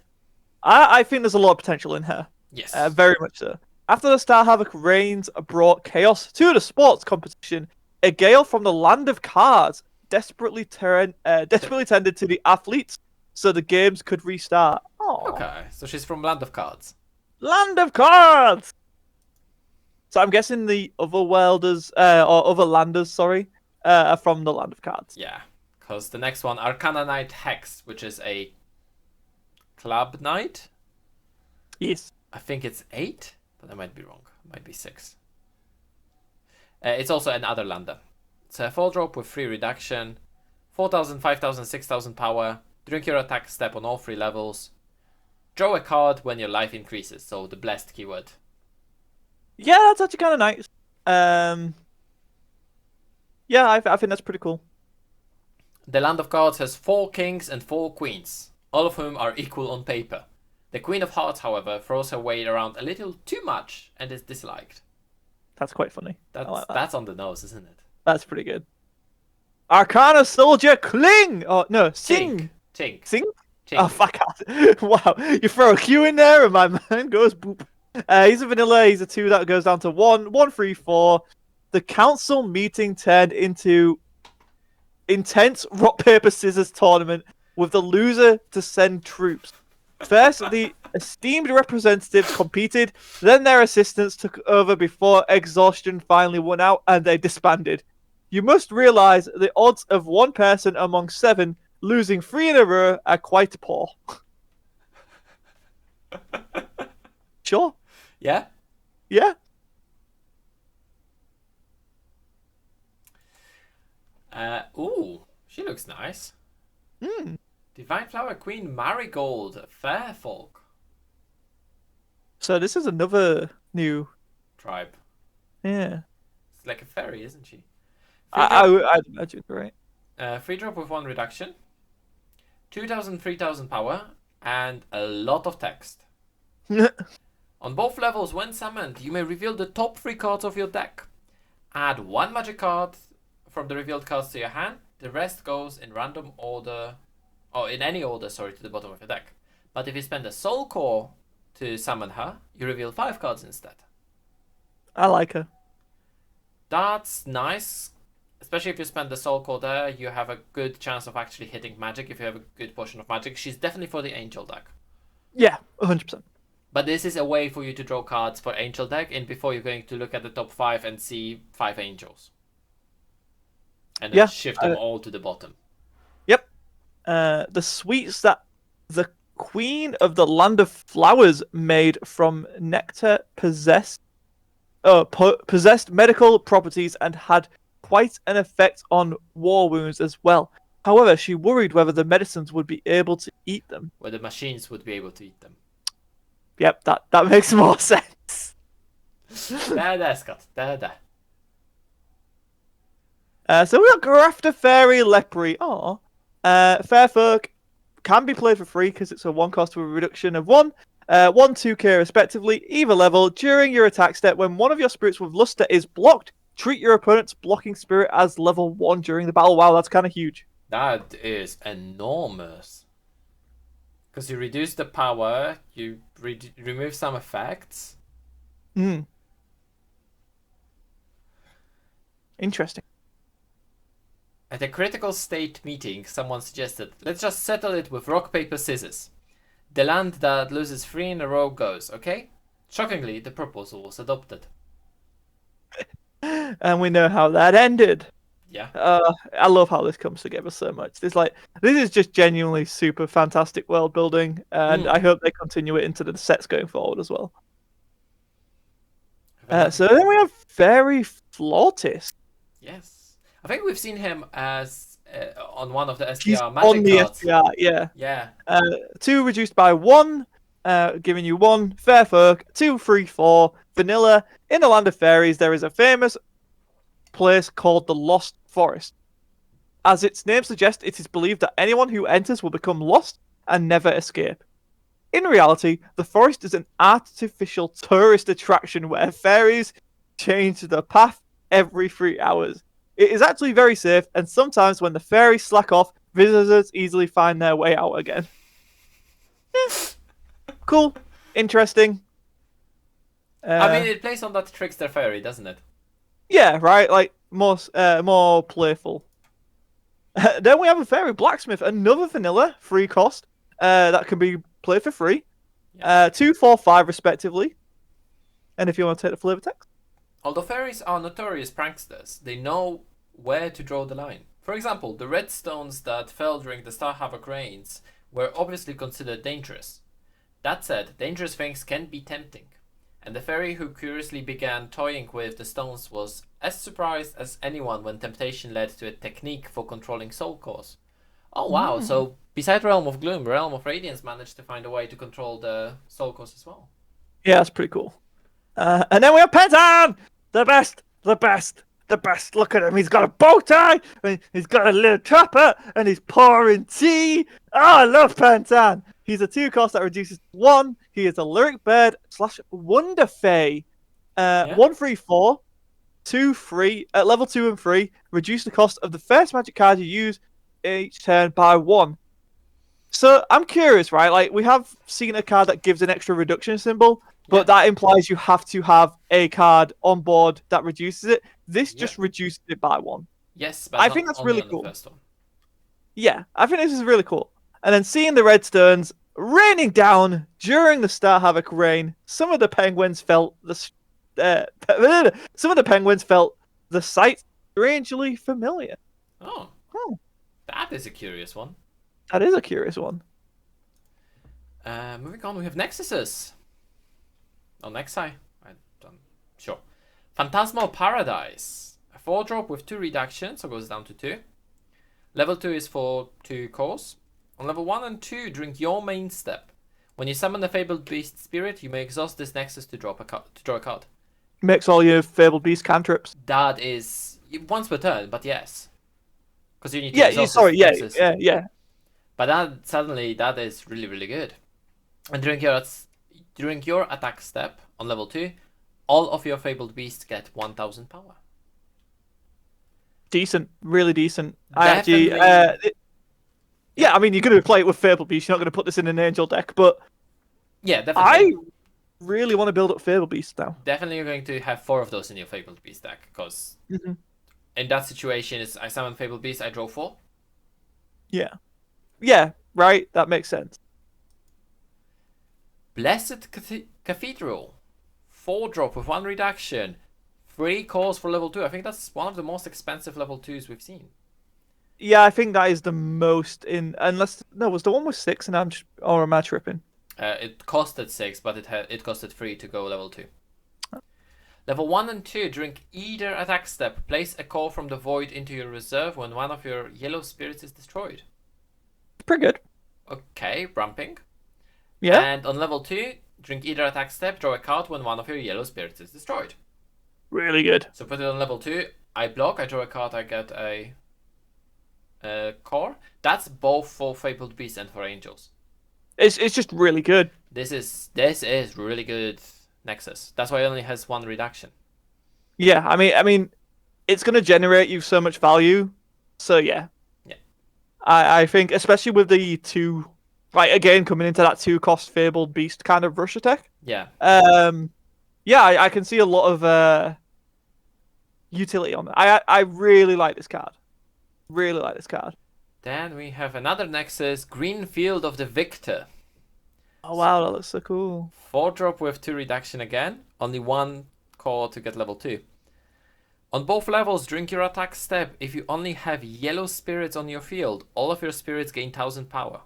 I think there's a lot of potential in her. Yes. Very much so. After the Star Havoc reigns brought chaos to the sports competition, a gale from the land of cards desperately tended to the athletes so the games could restart. Aww. Okay, so she's from Land of Cards. Land of Cards! So I'm guessing the other welders, or other landers, sorry, are from the Land of Cards. Yeah, because the next one, Arcana Knight Hex, which is a club knight. Yes. I think it's 8, but I might be wrong. It might be 6. It's also an Otherlander. It's a 4 drop with 3 reduction, 4000, 5000, 6000 power. Drink your attack step on all 3 levels. Draw a card when your life increases, so the blessed keyword. Yeah, that's actually kind of nice. Yeah, I think that's pretty cool. The Land of Cards has 4 kings and 4 queens, all of whom are equal on paper. The Queen of Hearts, however, throws her weight around a little too much and is disliked. That's quite funny. That's on the nose, isn't it? That's pretty good. Arcana Soldier Cling! Oh, no, Sing! Tink. Sing? Tink. Oh, fuck. Wow. You throw a Q in there and my mind goes boop. He's a vanilla. He's a 2 that goes down to 1. 1, 3, 4. The council meeting turned into intense rock, paper, scissors tournament with the loser to send troops. First, the esteemed representatives competed, then their assistants took over before exhaustion finally won out and they disbanded. You must realize the odds of one person among 7 losing 3 in a row are quite poor. Sure. Yeah? Yeah. Ooh, she looks nice. Hmm. Divine Flower Queen Marigold, Fair Folk So this is another new. tribe. Yeah. It's like a fairy, isn't she? I'd imagine, right? 3 drop with 1 reduction, 2000, 3000 power, and a lot of text. On both levels, when summoned, you may reveal the top 3 cards of your deck. Add 1 magic card from the revealed cards to your hand. The rest goes in random order, or in any order, sorry, to the bottom of your deck. But if you spend a soul core to summon her, you reveal 5 cards instead. I like her. That's nice. Especially if you spend the soul core there, you have a good chance of actually hitting magic if you have a good portion of magic. She's definitely for the angel deck. Yeah, 100%. But this is a way for you to draw cards for angel deck and before you're going to look at the top 5 and see 5 angels. And then shift them all to the bottom. Yep. The sweets that the queen of the land of flowers made from nectar possessed medical properties and had quite an effect on war wounds as well. However, she worried whether the medicines would be able to eat them. Where the machines would be able to eat them. Yep, that makes more sense. Där, Scott. Där. So we got Grafter Fairy Lepre. Fair Folk can be played for free because it's a 1 cost with a reduction of 1. 1-2k respectively, either level. During your attack step, when one of your spirits with luster is blocked, treat your opponent's blocking spirit as level 1 during the battle. Wow, that's kind of huge. That is enormous. Because you reduce the power, you remove some effects. Interesting. At a critical state meeting, someone suggested, let's just settle it with rock, paper, scissors. The land that loses 3 in a row goes, okay? Shockingly, the proposal was adopted. And we know how that ended. Yeah. I love how this comes together so much. This is just genuinely super fantastic world building, and I hope they continue it into the sets going forward as well. So then we have Fairy Flautist. Yes. I think we've seen him as on one of the He's SDR magic on the cards. SDR, yeah. Yeah. 2 reduced by 1, giving you 1. Fair Folk, 2, 3, 4. Vanilla. In the Land of Fairies, there is a famous place called the Lost Forest. As its name suggests, it is believed that anyone who enters will become lost and never escape. In reality, the forest is an artificial tourist attraction where fairies change the path every 3 hours. It is actually very safe, and sometimes when the fairies slack off, visitors easily find their way out again. Cool. Interesting. I mean, it plays on that trickster fairy, doesn't it? Yeah, right? Like, more playful. Then we have a Fairy Blacksmith, another vanilla, free cost, that can be played for free. 2, 4, 5 respectively. And if you want to take the flavor text. Although fairies are notorious pranksters, they know where to draw the line. For example, the red stones that fell during the Star Havoc rains were obviously considered dangerous. That said, dangerous things can be tempting, and the fairy who curiously began toying with the stones was as surprised as anyone when temptation led to a technique for controlling soul cores. Oh wow, so beside Realm of Gloom, Realm of Radiance managed to find a way to control the soul cores as well. Yeah, that's pretty cool. And then we have Pentan! The best. Look at him. He's got a bow tie, and he's got a little trapper, and he's pouring tea. Oh, I love Pentan. He's a 2 cost that reduces 1. He is a Lyric Bird / Wonder Fae. 1, 3, 4. 2, 3. At level 2 and 3, reduce the cost of the first magic card you use each turn by 1. So I'm curious, right? Like, we have seen a card that gives an extra reduction symbol, but that implies you have to have a card on board that reduces it. This just reduces it by 1. Yes, but I think that's really on cool. the first one. Yeah, I think this is really cool. And then seeing the red stones raining down during the Star Havoc rain, some of the penguins felt the sight strangely familiar. Oh, that is a curious one. That is a curious one. Moving on, we have Nexuses. Oh, Nexi? Sure. Phantasmal Paradise. A 4-drop with 2 reductions, so goes down to 2. Level 2 is for 2 cores. On level 1 and 2, during your main step, when you summon the Fabled Beast Spirit, you may exhaust this Nexus to draw a card. Makes all your Fabled Beast cantrips. That is once per turn, but yes. Because you need to exhaust this Nexus. Yeah. But that is really, really good. And during your attack step on level 2, all of your Fabled Beasts get 1000 power. Decent, really decent. Definitely. I mean, you're going to play it with Fabled Beast. You're not going to put this in an Angel deck, but yeah, definitely. I really want to build up Fabled Beast now. Definitely, you're going to have 4 of those in your Fabled Beast deck, because in that situation, I summon Fabled Beast, I draw 4. Yeah, right. That makes sense. Blessed Cathedral, 4-drop with 1 reduction, 3 cores for level 2. I think that's one of the most expensive level 2s we've seen. Yeah, I think that is the most in. Unless no, was the one with 6, and I'm just or am I tripping? It costed 6, but it costed 3 to go level 2. Level 1 and 2, during either attack step, place a core from the void into your reserve when one of your yellow spirits is destroyed. Pretty good. Okay, ramping. Yeah, And on level 2, during either attack step, draw a card when one of your yellow spirits is destroyed. really good. So put it on level 2, I block, I draw a card, I get a core. That's both for Fabled Beasts and for Angels. It's just really good. This is really good Nexus. That's why it only has 1 reduction. Yeah, I mean, it's gonna generate you so much value. So yeah, Yeah. I think especially with the 2, right again coming into that 2-cost Fabled Beast kind of rush attack. Yeah. Yeah, I can see a lot of utility on it. I really like this card. Really like this card. Then we have another Nexus, Green Field of the Victor. Oh wow, that looks so cool. 4-drop with 2 reduction again. Only 1 core to get level 2. On both levels, during your attack step, if you only have yellow spirits on your field, all of your spirits gain 1000 power.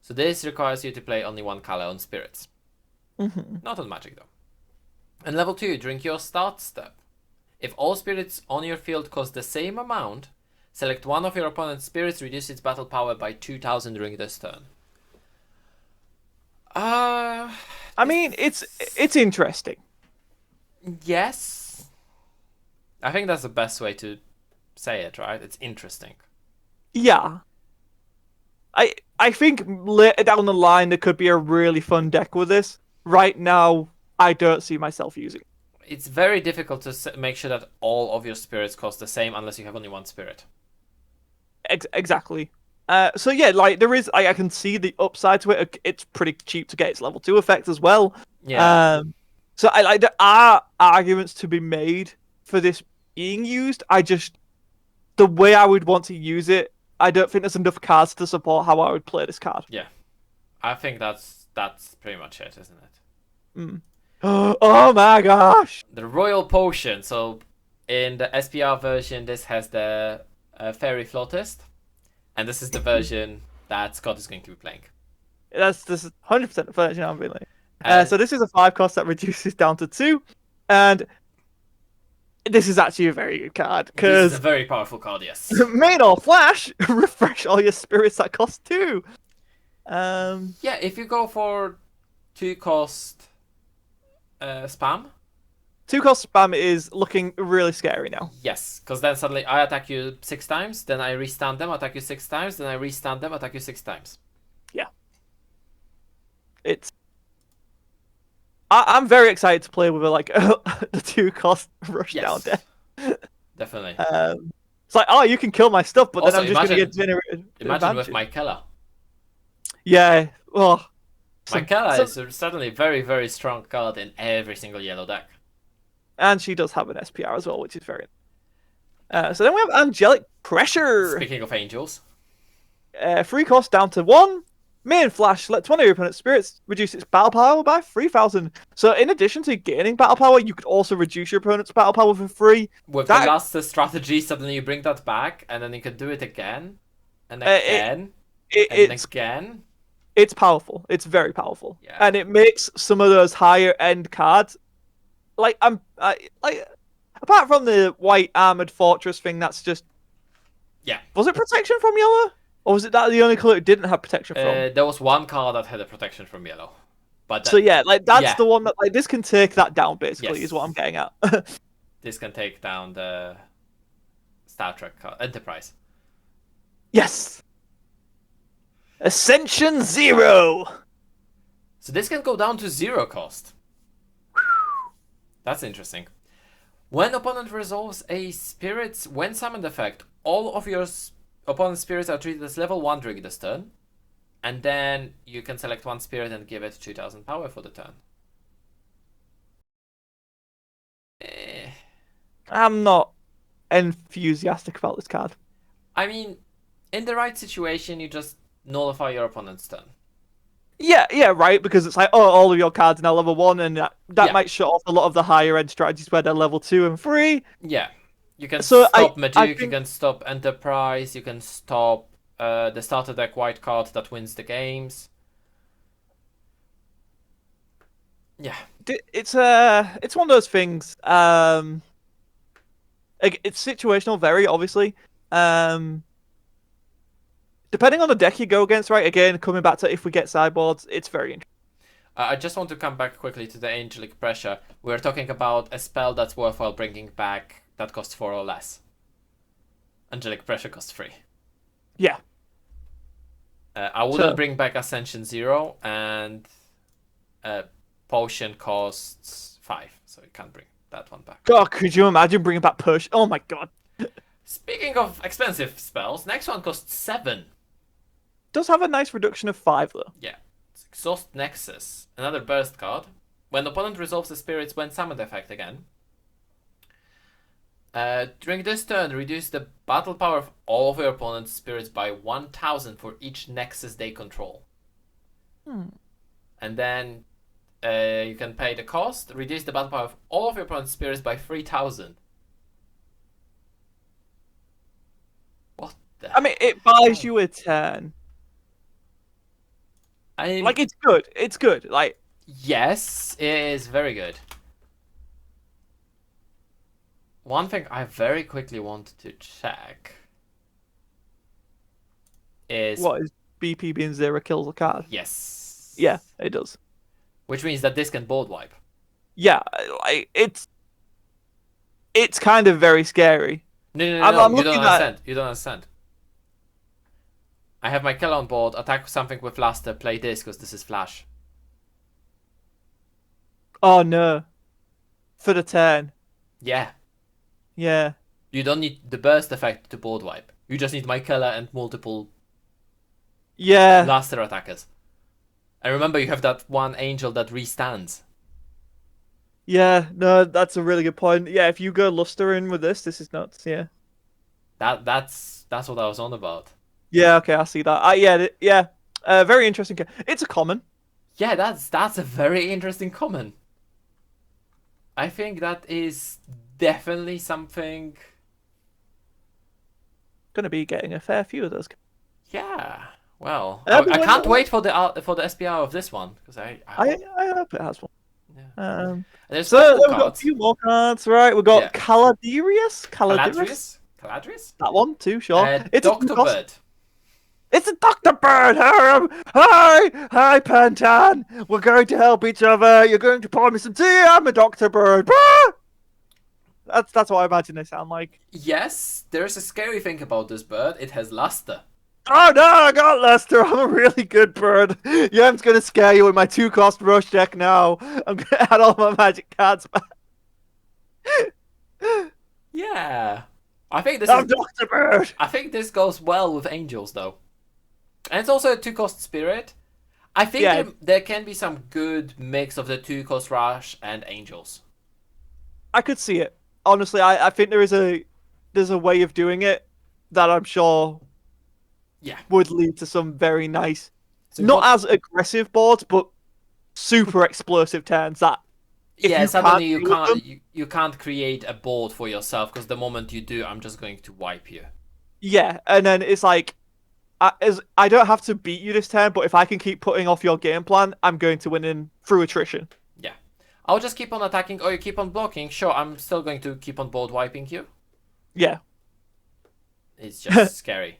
So this requires you to play only 1 color on spirits. Not on magic though. And level 2, during your start step, if all spirits on your field cost the same amount, select one of your opponent's spirits, reduce its battle power by 2000 during this turn. I mean, it's interesting. Yes. I think that's the best way to say it, right? It's interesting. Yeah. I think later down the line there could be a really fun deck with this. Right now, I don't see myself using it. It's very difficult to make sure that all of your spirits cost the same unless you have only 1 spirit. Exactly. So yeah, like there is, I can see the upside to it. It's pretty cheap to get its level 2 effect as well. Yeah. So I like there are arguments to be made for this being used. I just the way I would want to use it, I don't think there's enough cards to support how I would play this card. Yeah. I think that's pretty much it, isn't it? Oh my gosh! The Royal Potion. So in the SPR version, this has the Fairy Flautist. And this is the version that Scott is going to be playing. This is 100% the version I'm feeling. And So this is a 5-cost that reduces down to 2, and this is actually a very good card this is because a very powerful card, yes. main or flash, refresh all your spirits that cost 2. Yeah, if you go for 2-cost spam. 2-cost spam is looking really scary now. Yes, because then suddenly I attack you 6 times, then I restand them, attack you 6 times, then I restand them, attack you 6 times. Yeah. It's. I'm very excited to play with like the 2-cost rush down deck. Definitely. It's like, oh, you can kill my stuff, but Also, then I'm just going to get generated. Imagine with my Keller. Yeah. Oh. My Keller is suddenly a very, very strong card in every single yellow deck. And she does have an SPR as well, which is very. So then we have Angelic Pressure. Speaking of angels. 3 cost down to 1. Main flash, let one of your opponent's spirits reduce its battle power by 3,000. So in addition to gaining battle power, you could also reduce your opponent's battle power for free. With the last strategy, suddenly you bring that back, and then you can do it again. And again. And again. It's powerful. It's very powerful. Yeah. And it makes some of those higher end cards like apart from the white armored fortress thing, that's just Was it protection from yellow, or was it that the only color it didn't have protection from? There was one card that had a protection from yellow, but so yeah, like that's the one that like this can take that down. Basically, is what I'm getting at. This can take down the Star Trek card, Enterprise. Yes. Ascension 0. So this can go down to 0 cost. That's interesting. When opponent resolves a spirit's when summoned effect, all of your opponent's spirits are treated as level 1 during this turn. And then you can select one spirit and give it 2000 power for the turn. I'm not enthusiastic about this card. I mean, in the right situation, you just nullify your opponent's turn. Yeah, right, because it's like, oh, all of your cards are now level 1, and that might shut off a lot of the higher end strategies where they're level 2 and 3. Yeah. You can So stop I Maduke, you think can stop Enterprise, you can stop the starter deck white card that wins the games. Yeah. it's one of those things. It's situational, very obviously. Um, Depending on the deck you go against, right? Again, coming back to if we get sideboards, it's very interesting. I just want to come back quickly to the Angelic Pressure. We're talking about a spell that's worthwhile bringing back that costs 4 or less. Angelic Pressure costs 3. Yeah. I wouldn't So, bring back Ascension 0, and Potion costs 5, so you can't bring that one back. God, could you imagine bringing back push? Oh my god. Speaking of expensive spells, next one costs 7. Does have a nice reduction of 5 though. Yeah. It's Exhaust Nexus, another burst card. When the opponent resolves the spirit's when summoned effect again, during this turn, reduce the battle power of all of your opponent's spirits by 1,000 for each Nexus they control. And then you can pay the cost, reduce the battle power of all of your opponent's spirits by 3,000. What the I mean, it buys hell? you a turn. I Like, it's good. It's good. Like, yes, it is very good. One thing I very quickly want to check is what is BP being 0 kills a card? yes. Yeah, it does. Which means that this can board wipe. Yeah, like, it's kind of very scary. No, I'm you don't looking at. understand. You don't understand. I have my kill on board, attack something with Luster, play this because this is flash. Oh no. For the turn. Yeah. Yeah. You don't need the burst effect to board wipe. You just need my killer and multiple Yeah. Luster attackers. And remember, you have that one angel that restands. Yeah. No, that's a really good point. Yeah, if you go Luster in with this is nuts. Yeah. That's what I was on about. Yeah. Okay, I see that. Yeah. Very interesting. It's a common. Yeah, that's a very interesting comment. I think that is definitely something. Gonna be getting a fair few of those. Yeah. Well, But I when- can't wait for the SPR of this one because I I hope it has one. yeah. Um. And there's So couple then we've got a cards. few more cards, right? We've got Yeah. Caladrius. Caladrius? That one too, sure. It's a Doctor two-cost. Bird. It's a Dr. Bird! Hi, Pantan! We're going to help each other. You're going to pour me some tea. I'm a Dr. Bird. Bah! That's what I imagine they sound like. Yes, there's a scary thing about this bird. It has luster. Oh no, I got Lester. I'm a really good bird. Yeah, I'm going to scare you with my 2-cost rush deck now. I'm going to add all my magic cards back. Yeah. I think I'm Dr. Bird. I think this goes well with angels though. And it's also a 2-cost spirit. I think Yeah. there can be some good mix of the 2-cost rush and angels. I could see it. Honestly, I think there's a way of doing it that I'm sure would lead to some very nice, So not as aggressive boards, but super explosive turns that if suddenly you can't you can't create a board for yourself because the moment you do, I'm just going to wipe you. Yeah, and then it's like I don't have to beat you this turn, but if I can keep putting off your game plan, I'm going to win in through attrition. Yeah. I'll just keep on attacking or you keep on blocking. Sure, I'm still going to keep on board wiping you. Yeah. It's just scary.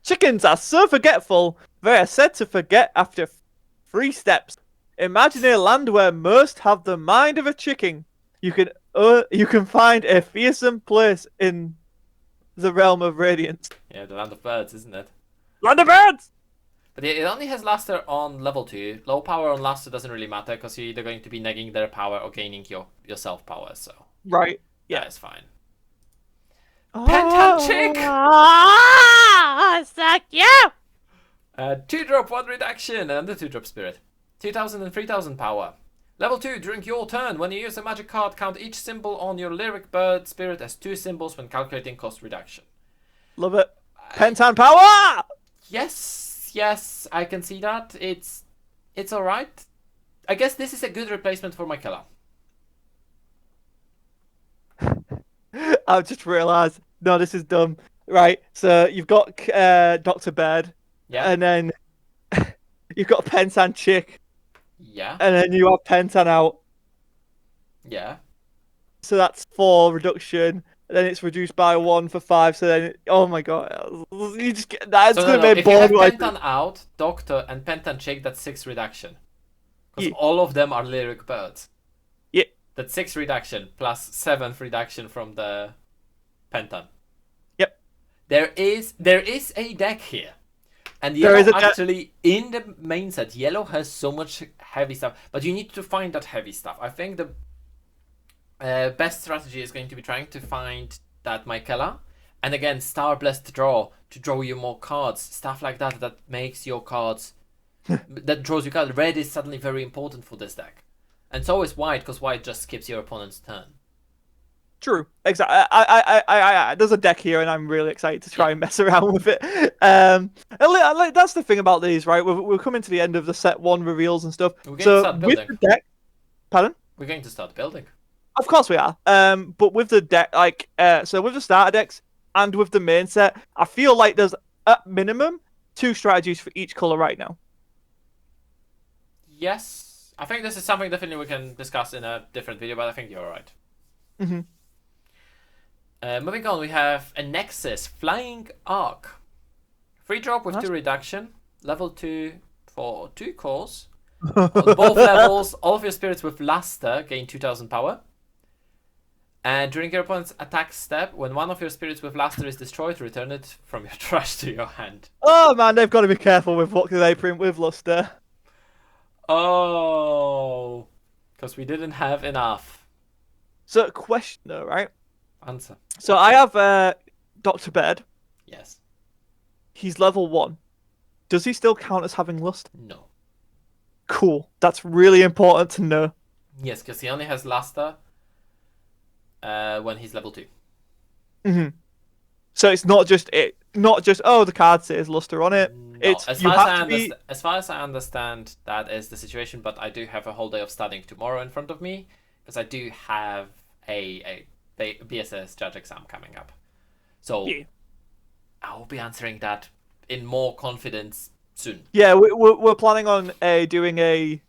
Chickens are so forgetful, they are said to forget after 3 steps. Imagine a land where most have the mind of a chicken. You can find a fearsome place in the realm of radiance. Yeah, the land of birds, isn't it? Land of birds! But it only has Luster on level 2. Low power on Luster doesn't really matter because you're either going to be negging their power or gaining yourself power, so Right. Yeah. that is fine. Pentan Chick! Suck you! 2-drop, 1 reduction, and the 2-drop spirit. 2,000 and 3,000 power. Level 2, during your turn, when you use a magic card, count each symbol on your lyric bird spirit as 2 symbols when calculating cost reduction. Love it. Pentan power! Yes, I can see that. It's alright. I guess this is a good replacement for my killer. I just realised. No, this is dumb. Right, so you've got Dr. Bird, Yeah, and then you've got Pentan Chick, yeah, and then you have Pentan out. yeah. So that's 4 reduction. And then it's reduced by 1 for 5. So then, oh my god, you just get that's So no, gonna no. be If you have borderline. Pentan out, Doctor, and Pentan Chick, that's 6 reduction. Because Yeah, all of them are lyric birds. yeah. That's 6 reduction plus 7th reduction from the Pentan. Yep. There is a deck here. And There is yellow a deck. actually in the main set, yellow has so much heavy stuff, but you need to find that heavy stuff. I think the best strategy is going to be trying to find that Michaela, and again Star Blessed Draw to draw you more cards, stuff like that that makes your cards that draws you cards. Red is suddenly very important for this deck, and so is white because white just skips your opponent's turn. True. Exactly. There's a deck here, and I'm really excited to try Yeah. and mess around with it. That's the thing about these, right? We're coming to the end of the set 1 reveals and stuff. We're going to So start with building. the deck, pardon? We're going to start building. Of course we are. But with the deck, so with the starter decks and with the main set, I feel like there's at minimum 2 strategies for each color right now. Yes, I think this is something definitely we can discuss in a different video, but I think you're right. Mm-hmm. Moving on, we have a Nexus Flying Arc. Free drop with 2 reduction. Level 2 for 2 cores. On both levels, all of your spirits with Luster gain 2000 power. And during your opponent's attack step, when one of your spirits with Luster is destroyed, return it from your trash to your hand. Oh man, they've got to be careful with what they print with Luster. Oh, because we didn't have enough. So, question though, right? Answer. So I have Dr. Bed. Yes. He's level 1. Does he still count as having Luster? No. Cool. That's really important to know. Yes, because he only has Luster when he's level 2. Mm-hmm. So it's not just oh the card says Luster on it. No, It's as you far as have I to be. as far as I understand, that is the situation. But I do have a whole day of studying tomorrow in front of me because I do have a BSS judge exam coming up. So Yeah. I will be answering that in more confidence soon. Yeah, we're planning on doing a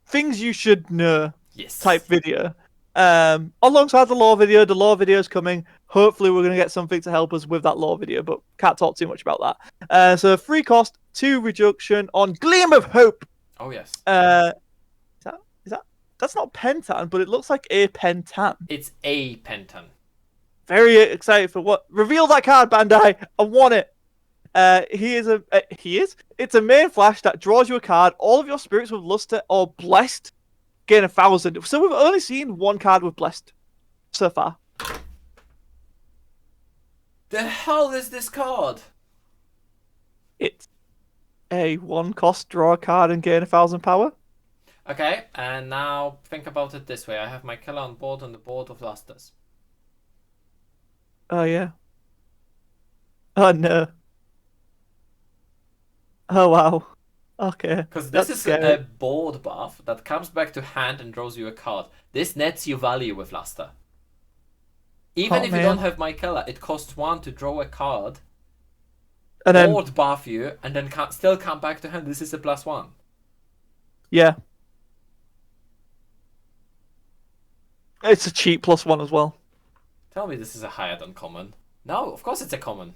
things you should know Yes. type video. Alongside the law video, the law video is coming. Hopefully, we're going to get something to help us with that law video, but can't talk too much about that. So, free cost, 2 reduction on Gleam of Hope. Oh yes. That's not Pentan, but it looks like a Pentan. It's a Pentan. Very excited for what. Reveal that card, Bandai. I want it. It's a main flash that draws you a card. All of your spirits with Luster or Blessed gain 1,000. So we've only seen 1 card with Blessed so far. The hell is this card? It's a 1 cost, draw a card and gain 1,000 power. Okay, and now think about it this way. I have my killer on the board of Lusters. Oh yeah. Oh no. Oh wow. Okay. Because this That's is scary. a board buff that comes back to hand and draws you a card. This nets you value with Luster. Even Oh, if you man. don't have Michaela, it costs 1 to draw a card, And then board buff you, and then still come back to hand. This is a +1. yeah. It's a cheap +1 as well. Tell me this is a higher than common. No, of course it's a common.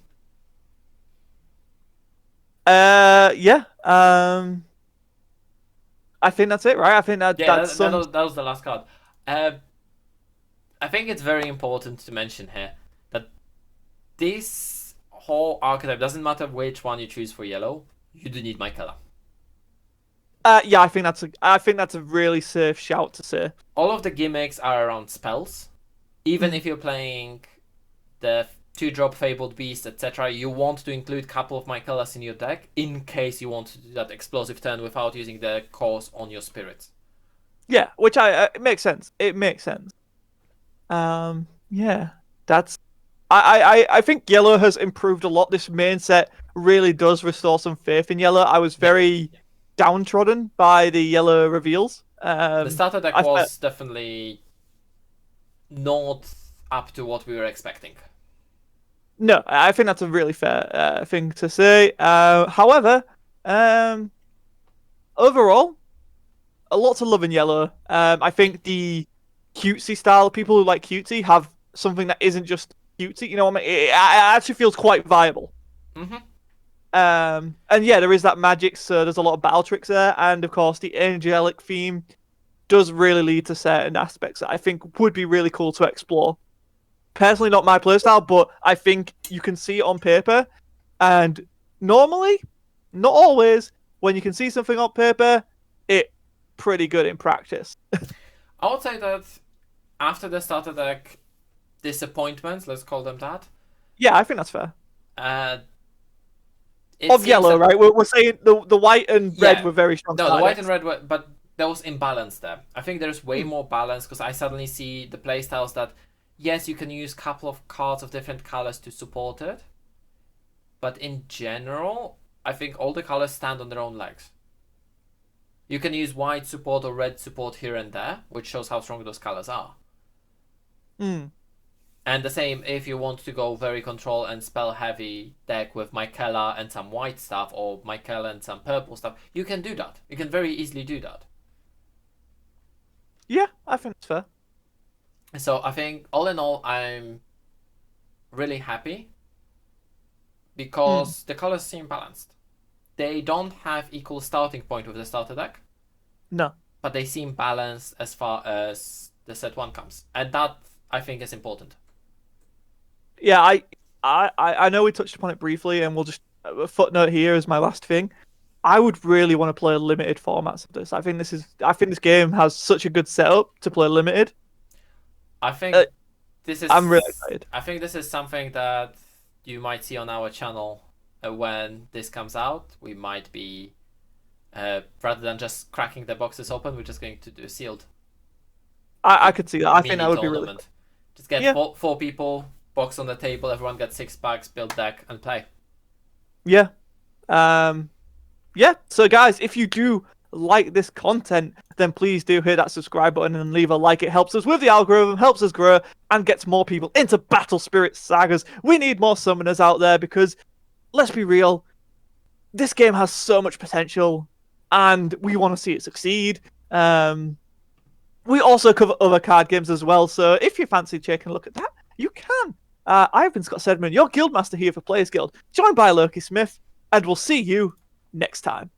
Yeah. I think that's it, right? I think Yeah, that's that was the last card. I think it's very important to mention here that this whole archetype, doesn't matter which one you choose for yellow, you do need Michaela. Yeah, I think that's a really safe shout to say. All of the gimmicks are around spells. Even if you're playing the 2-drop Fabled Beast, etc., you want to include a couple of Michaelas in your deck in case you want to do that explosive turn without using the cores on your spirits. Yeah, which it makes sense. It makes sense. Yeah, that's. I think yellow has improved a lot. This main set really does restore some faith in yellow. I was very downtrodden by the yellow reveals. The starter deck was definitely not up to what we were expecting. No, I think that's a really fair thing to say. However, um, overall, a lot to love in yellow. I think the cutesy style, people who like cutesy have something that isn't just cutesy. You know what I mean? It actually feels quite viable. Hmm. And yeah, there is that magic, so there's a lot of battle tricks there, and of course the angelic theme does really lead to certain aspects that I think would be really cool to explore. Personally, not my playstyle, but I think you can see it on paper, and normally, not always, when you can see something on paper, it pretty good in practice. I would say that after the starter deck disappointments, let's call them that, Yeah, I think that's fair. uh, it Of seems yellow, that right? We're saying the white and red yeah, were very strong. no, the side white decks. and red were, but there was imbalance there. I think there's way Hmm. more balance because I suddenly see the playstyles that yes, you can use a couple of cards of different colors to support it, but in general, I think all the colors stand on their own legs. You can use white support or red support here and there, which shows how strong those colors are. Hmm. And the same if you want to go very control and spell heavy deck with Michaela and some white stuff, or Michaela and some purple stuff, you can do that. You can very easily do that. Yeah, I think it's fair. So I think all in all, I'm really happy Hmm. because the colors seem balanced. They don't have equal starting point with the starter deck, No. but they seem balanced as far as the set one comes, and that I think is important. Yeah, I know we touched upon it briefly, and we'll just a footnote here as my last thing. I would really want to play limited formats of this. I think this game has such a good setup to play limited. I Uh, think this I'm really is excited. I think this is something that you might see on our channel when this comes out. We might be rather than just cracking the boxes open, we're just going to do a sealed I mi- could see that. I think mini that would be really cool. tournament. Just get Yeah, four people, box on the table, everyone gets 6 packs, build deck, and play. yeah. Um, yeah. So guys, if you do like this content, then please do hit that subscribe button and leave a like. It helps us with the algorithm, helps us grow, and gets more people into Battle Spirit Sagas. We need more summoners out there because let's be real, this game has so much potential, and we want to see it succeed. We also cover other card games as well, so if you fancy taking a look at that, you can. I've been Scott Sedman, your guildmaster here for Players Guild, joined by Loki Smith, and we'll see you next time.